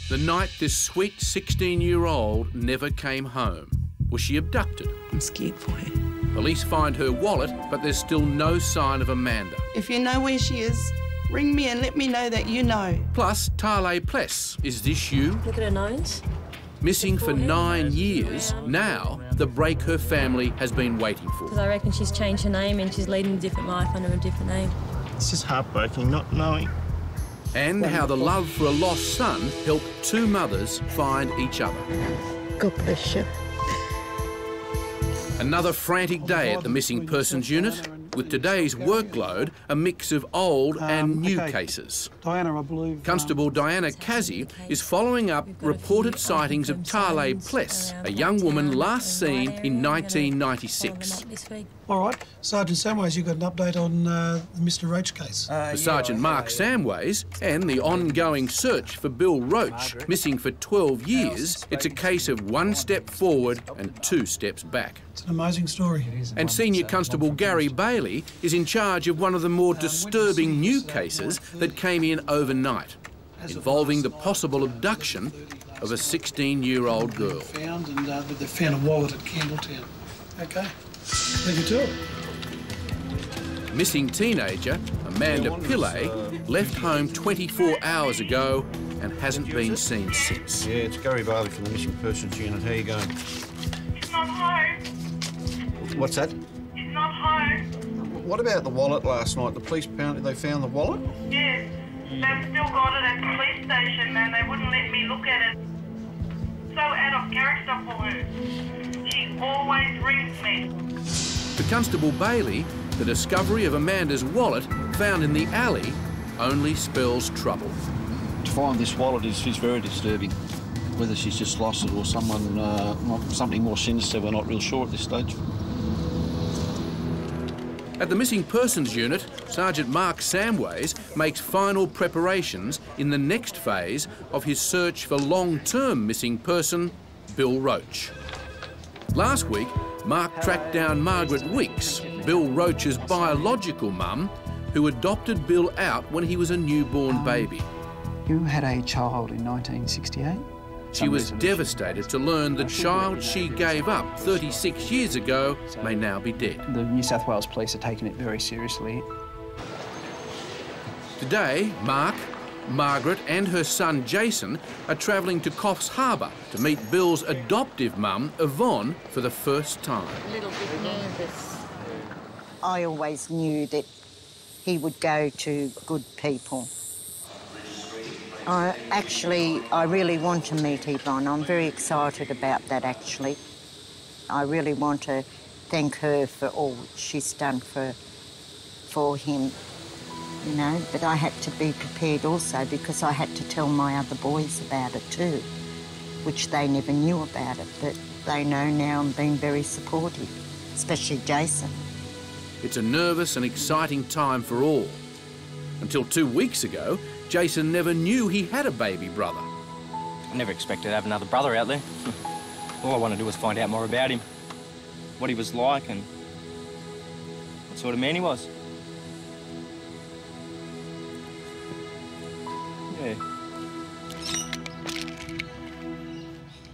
The night this sweet 16-year-old never came home. Was she abducted? I'm scared for her. Police find her wallet, but there's still no sign of Amanda. If you know where she is, ring me and let me know that you know. Plus, Talei Pless, is this you? Look at her nose. Missing for 9 years, now the break her family has been waiting for. Because I reckon she's changed her name and she's leading a different life under a different name. It's just heartbreaking not knowing. And how the love for a lost son helped two mothers find each other. God bless you. Another frantic day at the Missing Persons Unit, with today's workload a mix of old and new cases. Diana, I believe... Constable Diana Kazzi is following up reported sightings of Talei Pless, a young woman last seen in 1996. All right. Sergeant Samways, you got an update on the Mr Roach case? For Sergeant Mark Samways and the ongoing search for Bill Roach, missing for 12 years, it's a case of 1 step forward and 2 steps back. It's an amazing story. And Senior Constable Gary Bailey is in charge of one of the more disturbing new cases that came in overnight, involving the possible abduction of a 16-year-old girl. Found and they found a wallet at Campbelltown. Okay. Leave you to it. Missing teenager Amanda Pillay left home 24 hours ago and hasn't been seen since. Yeah, it's Gary Bailey from the Missing Persons Unit. How you going? He's not home. What's that? He's not home. What about the wallet last night? The police apparently they found the wallet? Yes. They've still got it at the police station and they wouldn't let me look at it. So out of character for her. She always rings me. For Constable Bailey, the discovery of Amanda's wallet found in the alley only spells trouble. To find this wallet is very disturbing. Whether she's just lost it or something more sinister, we're not real sure at this stage. At the Missing Persons Unit, Sergeant Mark Samways makes final preparations in the next phase of his search for long-term missing person, Bill Roach. Last week, Mark tracked down Margaret Weeks, Bill Roach's biological mum, who adopted Bill out when he was a newborn baby. You had a child in 1968? She was devastated to learn the child she gave up 36 years ago may now be dead. The New South Wales Police are taking it very seriously. Today, Mark, Margaret and her son Jason are travelling to Coffs Harbour to meet Bill's adoptive mum, Yvonne, for the first time. A little bit nervous. I always knew that he would go to good people. I really want to meet Yvonne. I'm very excited about that, actually. I really want to thank her for all she's done for him, you know. But I had to be prepared also because I had to tell my other boys about it too, which they never knew about it. But they know now and been very supportive, especially Jason. It's a nervous and exciting time for all. Until 2 weeks ago, Jason never knew he had a baby brother. I never expected to have another brother out there. All I want to do was find out more about him, what he was like and what sort of man he was. Yeah.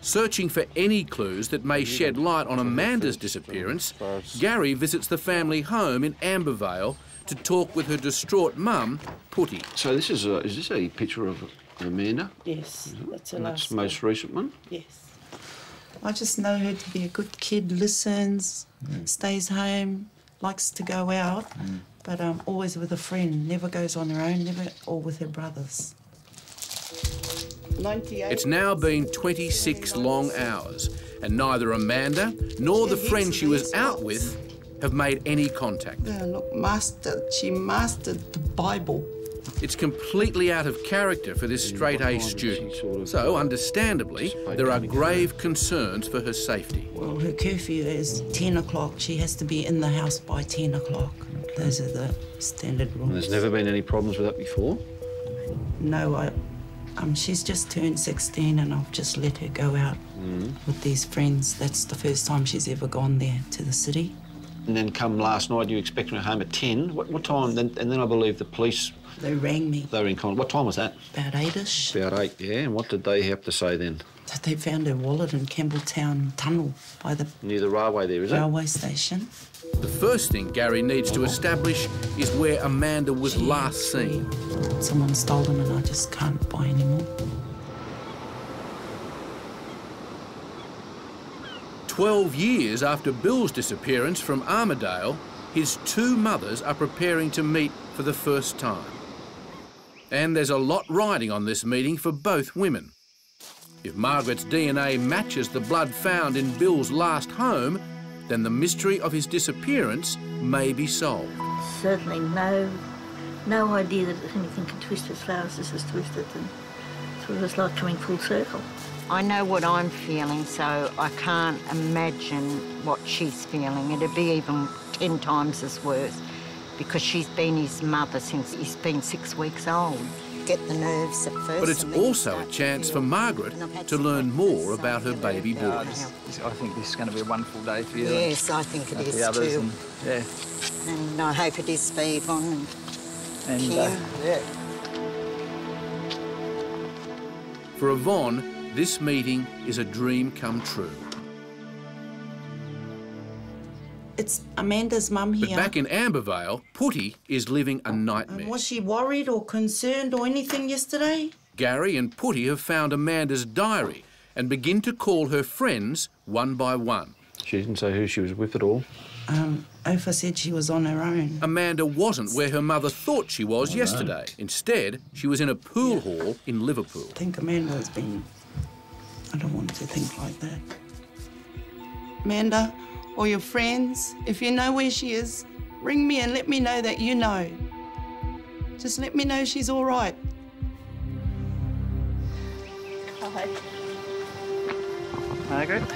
Searching for any clues that may shed light on Amanda's disappearance, Gary visits the family home in Ambervale to talk with her distraught mum, Putty. So is this a picture of Amanda? Yes, that's her And last that's the most recent one? Yes. I just know her to be a good kid, listens, stays home, likes to go out, but always with a friend, never goes on her own, never all with her brothers. 98. It's now been 26 long hours, and neither Amanda nor the friend she was out with have made any contact. Yeah, look, she mastered the Bible. It's completely out of character for this straight-A student. So, understandably, there are grave concerns for her safety. Well, her curfew is 10 o'clock. She has to be in the house by 10 o'clock. Those are the standard rules. And there's never been any problems with that before? No, she's just turned 16 and I've just let her go out with these friends. That's the first time she's ever gone there to the city. And then come last night, you expecting her home at 10. What time? And then I believe the police... They rang me. They were in contact. What time was that? About 8-ish. About 8, yeah. And what did they have to say then? That they found her wallet in Campbelltown Tunnel by the... Near the railway there, is it? Railway station. The first thing Gary needs to establish is where Amanda was last seen. Someone stole them and I just can't buy anymore. 12 years after Bill's disappearance from Armidale, his two mothers are preparing to meet for the first time. And there's a lot riding on this meeting for both women. If Margaret's DNA matches the blood found in Bill's last home, then the mystery of his disappearance may be solved. Certainly no idea that anything can twist as far as this is twisted, and sort of it's like coming full circle. I know what I'm feeling, so I can't imagine what she's feeling. It'd be even 10 times as worse, because she's been his mother since he's been 6 weeks old. Get the nerves at first. But it's also a chance for Margaret to learn more about her baby boy. I think this is going to be a wonderful day for you. Yes, I think it is too. And, yeah. And I hope it is for Yvonne and Kim. Yeah. For Yvonne, this meeting is a dream come true. It's Amanda's mum here. But back in Ambervale, Putty is living a nightmare. Was she worried or concerned or anything yesterday? Gary and Putty have found Amanda's diary and begin to call her friends one by one. She didn't say who she was with at all? Ophir said she was on her own. Amanda wasn't where her mother thought she was yesterday. Instead, she was in a pool hall in Liverpool. I think Amanda's been... I don't want to think like that. Amanda, or your friends, if you know where she is, ring me and let me know that you know. Just let me know she's all right. Hi. Margaret,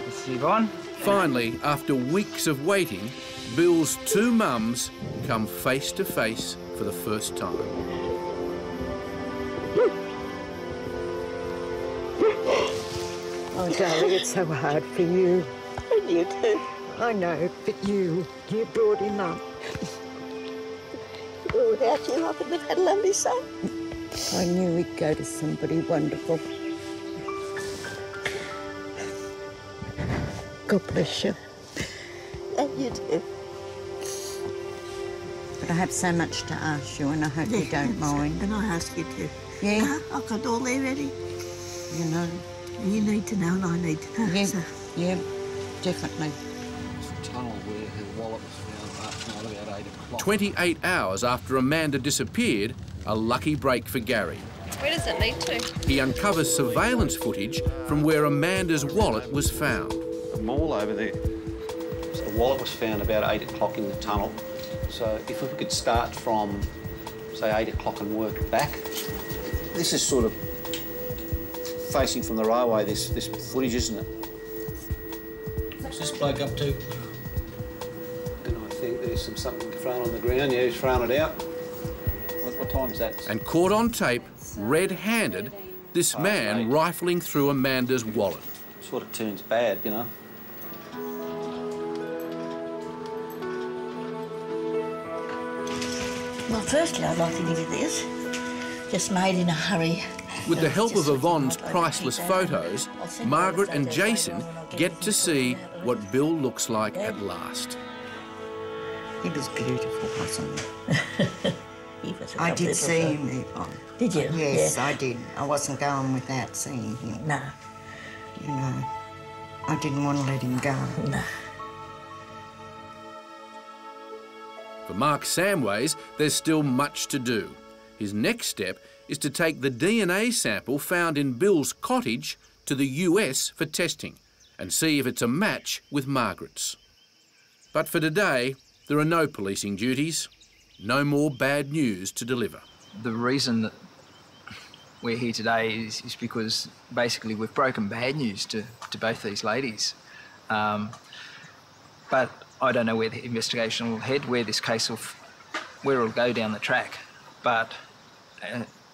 this is Yvonne. Finally, after weeks of waiting, Bill's two mums come face to face for the first time. Oh, darling, it's so hard for you. And you too. I know, but you brought him up. Well, without you, I couldn't have had a lovely son. I knew he'd go to somebody wonderful. God bless you. And you too. But I have so much to ask you, and I hope you don't mind. And I ask you to. Yeah? I've got it all there ready. You know. You need to know and I need to know. Yeah, So. yeah, definitely. It's the tunnel where her wallet was found last night about 8 o'clock. 28 hours after Amanda disappeared, a lucky break for Gary. Where does it lead to? He uncovers surveillance footage from where Amanda's wallet was found. A mall over there. So the wallet was found about 8 o'clock in the tunnel. So if we could start from, say, 8 o'clock and work back. This is sort of facing from the railway, this footage, isn't it? What's this bloke up to? And I think there's something thrown on the ground. Yeah, he's thrown it out. What time is that? And caught on tape, red-handed, this man rifling through Amanda's wallet. Sort of turns bad, you know. Well, firstly, I'd like to give you this. Just made in a hurry. With the help of Yvonne's priceless photos, Margaret and Jason get to see what Bill looks like at last. He was beautiful, wasn't he? I lovely did see little him, Yvonne. Did you? Yes, Yeah. I did. I wasn't going without seeing him. No. You know, I didn't want to let him go. No. For Mark Samways, there's still much to do. His next step is to take the DNA sample found in Bill's cottage to the US for testing and see if it's a match with Margaret's. But for today, there are no policing duties, no more bad news to deliver. The reason that we're here today is because basically we've broken bad news to both these ladies. But I don't know where the investigation will head, where this case will, where it'll go down the track. But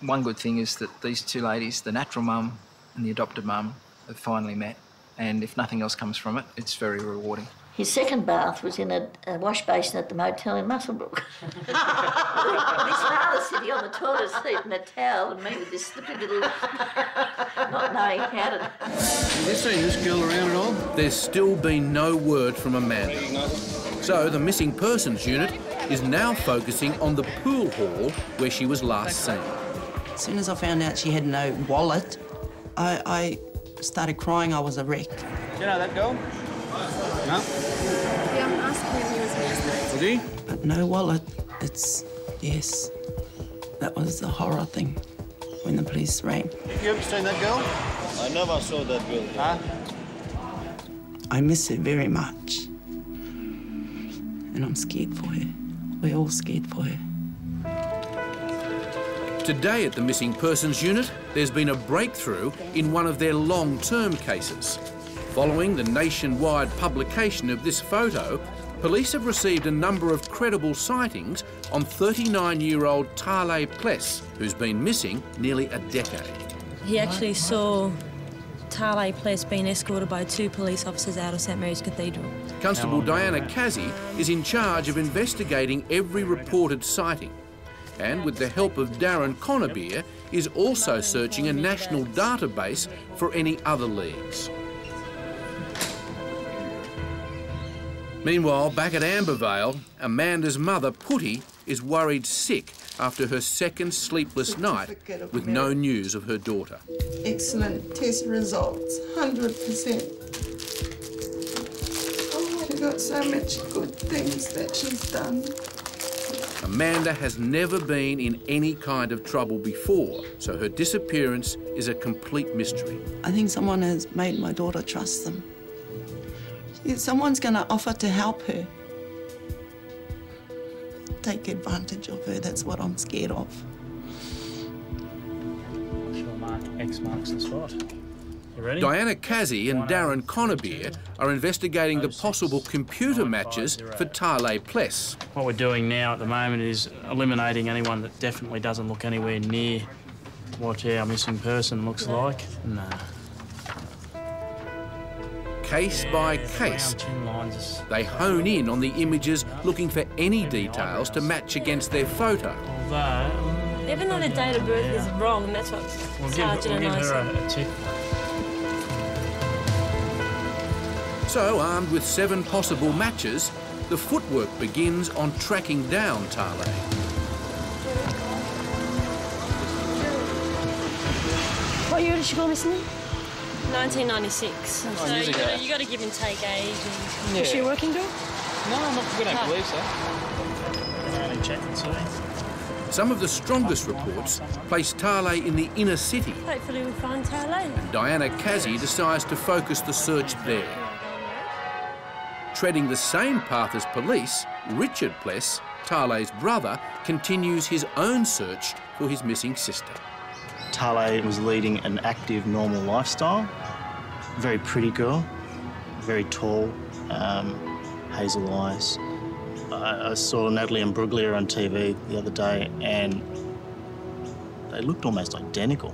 one good thing is that these two ladies, the natural mum and the adopted mum, have finally met. And if nothing else comes from it, it's very rewarding. His second bath was in a wash basin at the motel in Muswellbrook. His father sitting on the toilet seat in a towel and me with this slippy little... not knowing how to... Have you seen this girl around at all? There's still been no word from Amanda. So the missing persons unit is now focusing on the pool hall where she was last seen. As soon as I found out she had no wallet, I started crying. I was a wreck. Do you know that girl? No? Yeah, I'm asking him, he was here yesterday. Was he? But no wallet. Yes. That was the horror thing when the police rang. You ever seen that girl? I never saw that girl. Huh? I miss her very much. And I'm scared for her. We're all scared for her. Today at the Missing Persons Unit, there's been a breakthrough in one of their long-term cases. Following the nationwide publication of this photo, police have received a number of credible sightings on 39-year-old Talei Pless, who's been missing nearly a decade. He actually saw Talei Pless being escorted by 2 police officers out of St Mary's Cathedral. Constable Diana Casey is in charge of investigating every reported sighting, and with the help of Darren Connerbeer, is also searching a national database for any other leads. Meanwhile, back at Ambervale, Amanda's mother, Putty, is worried sick after her second sleepless night with no news of her daughter. Excellent test results, 100%. She's got so much good things that she's done. Amanda has never been in any kind of trouble before, so her disappearance is a complete mystery. I think someone has made my daughter trust them. Someone's going to offer to help her. Take advantage of her, that's what I'm scared of. I'm sure X marks the spot. You ready? Diana Casey and Darren Connerbeer are investigating the possible computer matches for Talei Pless. What we're doing now at the moment is eliminating anyone that definitely doesn't look anywhere near what our missing person looks like. No. Case by case, they hone in on the images looking for any details to match against their photo. Even though the date of birth is wrong, and that's what Sergeant and I said. We'll give her a tip. So, armed with 7 possible matches, the footwork begins on tracking down Talei. What year did she go missing? 1996. So you got to give and take age. And... Yeah. Is she a working girl? No, we don't believe so. Only check and see. Some of the strongest reports place Talei in the inner city. Hopefully we'll find Talei. Diana Casey decides to focus the search there. Treading the same path as police, Richard Pless, Talei's brother, continues his own search for his missing sister. Talei was leading an active, normal lifestyle. Very pretty girl, very tall, hazel eyes. I saw Natalie and Bruglia on TV the other day, and they looked almost identical.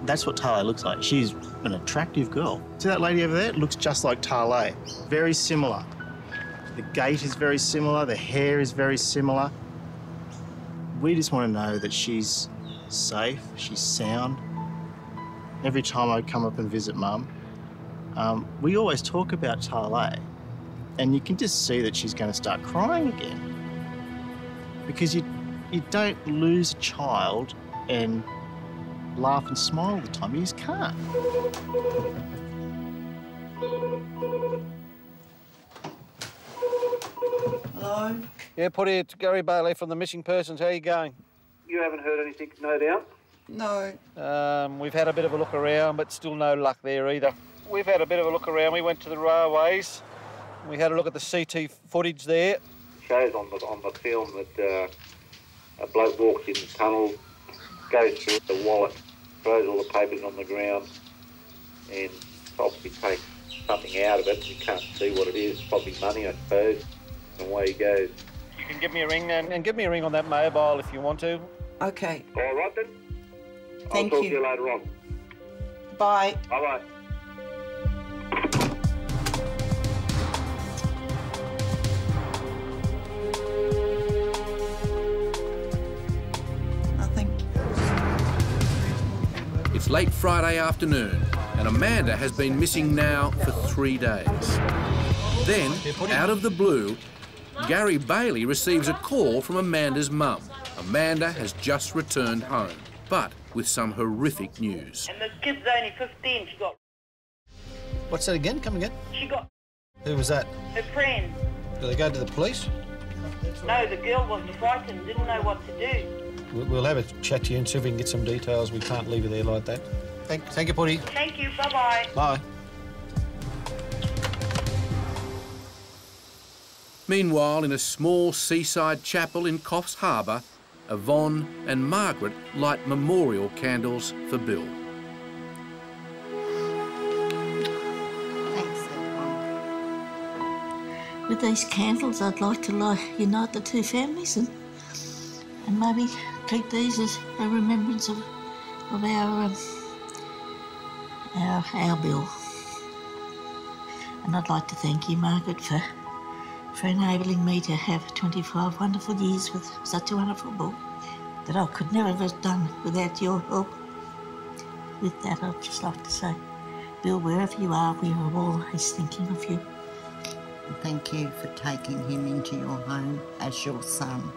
That's what Talei looks like. She's an attractive girl. See that lady over there? Looks just like Talei. Very similar. The gait is very similar, the hair is very similar. We just want to know that she's safe, she's sound. Every time I come up and visit Mum, we always talk about Talei, and you can just see that she's going to start crying again. Because you don't lose a child and laugh and smile all the time. You just can't. Hello? Yeah, Putty, it's Gary Bailey from the Missing Persons. How are you going? You haven't heard anything, no doubt? No. We've had a bit of a look around, but still no luck there either. We've had a bit of a look around. We went to the railways. We had a look at the CT footage there. Shows on the film that a bloke walks in the tunnel, goes through the wallet, throws all the papers on the ground, and obviously takes something out of it. You can't see what it is. Probably money, I suppose. And away he goes. You can give me a ring and give me a ring on that mobile if you want to. Okay. All right then. Thank I'll talk you. to you later on. Bye. Bye-bye. It's late Friday afternoon and Amanda has been missing now for 3 days. Then, out of the blue, Gary Bailey receives a call from Amanda's mum. Amanda has just returned home, but with some horrific news. And the kid's only 15, she got... What's that again? Come again? She got... Who was that? Her friend. Did they go to the police? No, the girl was frightened, didn't know what to do. We'll have a chat to you and see if we can get some details. We can't leave her there like that. Thank you, Putty. Thank you, bye-bye. Bye. Meanwhile, in a small seaside chapel in Coffs Harbour, Yvonne and Margaret light memorial candles for Bill. With these candles, I'd like to unite the two families and maybe treat these as a remembrance of our Bill. And I'd like to thank you, Margaret, for enabling me to have 25 wonderful years with such a wonderful book that I could never have done without your help. With that, I'd just like to say, Bill, wherever you are, we are always thinking of you. Thank you for taking him into your home as your son.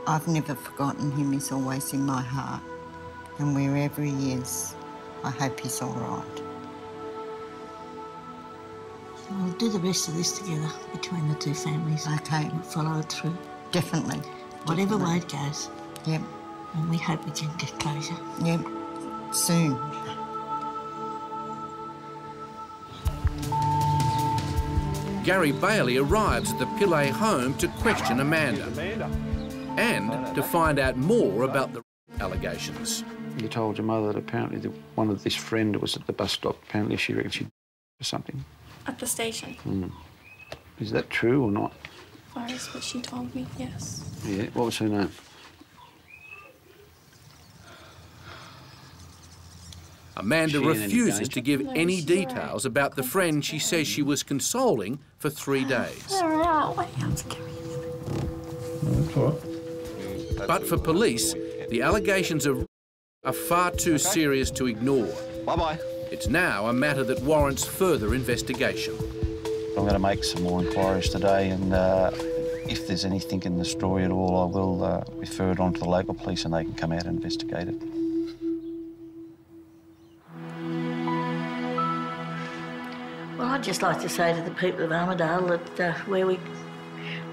I've never forgotten him. He's always in my heart. And wherever he is, I hope he's all right. We'll do the rest of this together between the two families. Okay. We'll follow it through. Definitely. Whatever way it goes. Yep. And we hope we can get closure. Yep. Soon. Gary Bailey arrives at the Pillay home to question Amanda and to find out more about the allegations. You told your mother that apparently one of this friend was at the bus stop. Apparently she reckons she or something. At the station. Is that true or not? As far as what she told me, yes. Yeah. What was her name? Amanda refuses to give any details about the friend she says she was consoling for 3 days. But for police, the allegations are far too serious to ignore. Bye-bye. It's now a matter that warrants further investigation. I'm going to make some more inquiries today, and if there's anything in the story at all, I will refer it on to the local police and they can come out and investigate it. Well, I'd just like to say to the people of Armidale that where we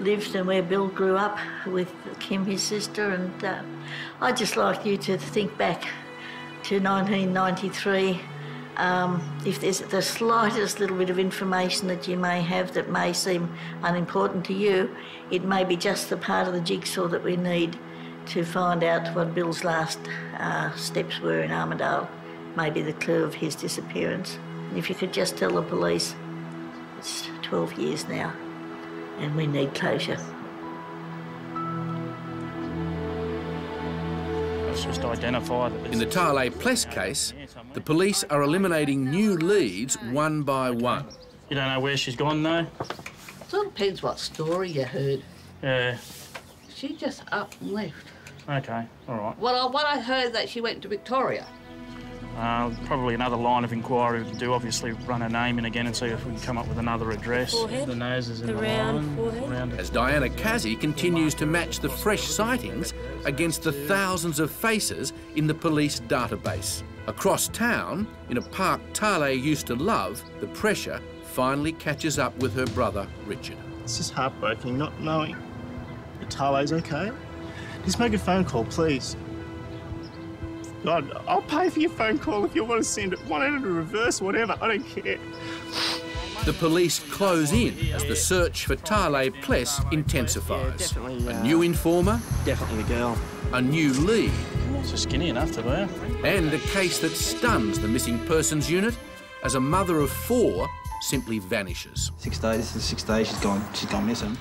lived and where Bill grew up with Kim, his sister, and I'd just like you to think back to 1993. If there's the slightest little bit of information that you may have that may seem unimportant to you, it may be just the part of the jigsaw that we need to find out what Bill's last steps were in Armidale, maybe the clue of his disappearance. And if you could just tell the police, it's 12 years now, and we need closure. Let's just identify that. In the Talei Pless case, the police are eliminating new leads one by one. You don't know where she's gone, though? It all depends what story you heard. Yeah. She just up and left. Okay, all right. Well, what I heard that she went to Victoria. Probably another line of inquiry we can do, obviously run her name in again and see if we can come up with another address. Forehead. The nose is in the round line. forehead. As Diana Kazzy continues to match the fresh sightings against the thousands of faces in the police database. Across town, in a park Talei used to love, the pressure finally catches up with her brother, Richard. It's just heartbreaking not knowing that Talei's okay. Just make a phone call, please. God, I'll pay for your phone call if you want to send it 100 in reverse, whatever, I don't care. The police close in as the search for Talei Pless intensifies. A new informer. Definitely the girl. A new lead. She's skinny enough to be. And a case that stuns the missing persons unit as a mother of 4 simply vanishes. 6 days, this is 6 days she's gone missing.